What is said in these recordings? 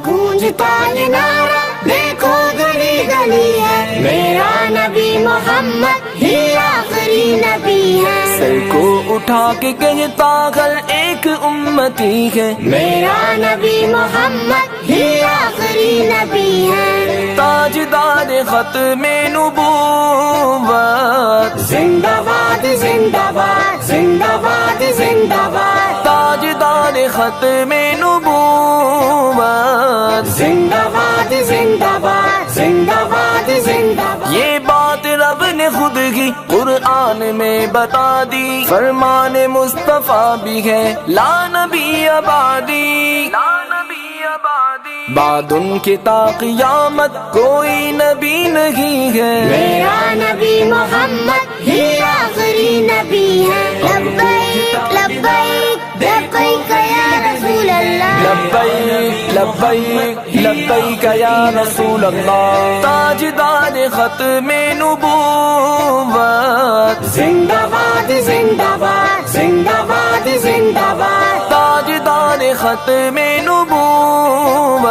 گونجتا یہ نعرہ دیکھو گلی گلی ہے، میرا نبی محمد ہی آخری نبی ہے۔ سر کو اٹھا کے کہتا ہر ایک امتی ہے، میرا نبی محمد ہی آخری نبی ہے۔ تاجدار ختم نبوت، زندہ باد زندہ باد زندہ باد زندہ باد، تاجدار ختم نبوت، زندہ باد زندہ باد زندہ باد زندہ باد۔ یہ بات رب نے خود ہی قرآن میں بتا دی، فرمان مصطفیٰ بھی ہے لا نبی آبادی، لا نبی آبادی، بعد ان کے تا قیامت کوئی نبی نہیں ہے، میرا نبی محمد ہی آخری نبی ہے۔ لبیک لبیک لبیک یا رسول اللہ، لبیک لبیک لبیک یا رسول اللہ، تاجدار ختم نبوت، زندہ باد زندہ باد زندہ باد زندہ باد، تاجدار ختم نبوت،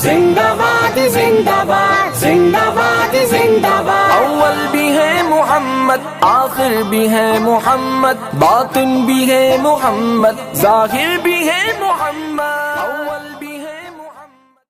زندہ باد زندہ باد زندہ باد زندہ باد۔ اول بھی ہے محمد، آخر بھی ہے محمد، باطن بھی ہے محمد، ظاہر بھی ہے محمد۔